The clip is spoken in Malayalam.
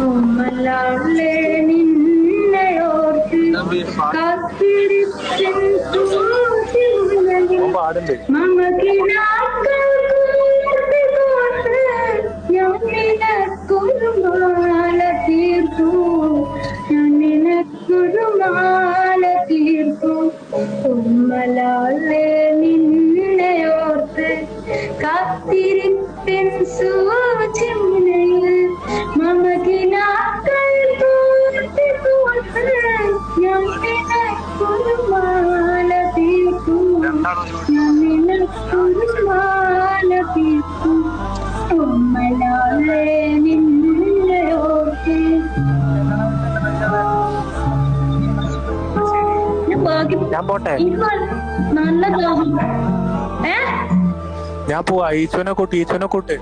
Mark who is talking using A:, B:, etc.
A: ഉമ്മലാളെ നിന്നയോർത്ത് കാത്തിരിപ്പിൻ സൂചിമുനയിൽ മമകിനാക്കൾ കൂർത്തിക്കോർത്ത് ഞാൻ നിനക്കൊരു മാല തീർത്തു, ഞാൻ നിനക്കൊരു മാല തീർത്തു. ഉമ്മലാളെ നിന്നയോർത്ത് കാത്തിരിപ്പിൻ സൂചിമുനയിൽ മമകിനാക്കൾ കൂർത്തിക്കോർത്ത് ഞാൻ നിനക്കൊരു മാല തീർത്തു, ഞാൻ നിനക്കൊരു മാല തീർത്തു. ഉമ്മലാളെ നിന്നയോർത്ത്.
B: ഞാൻ പോട്ടെ,
A: നല്ല
B: ഞാൻ പോവാ. ഈച്ചോനെ കൂട്ട്.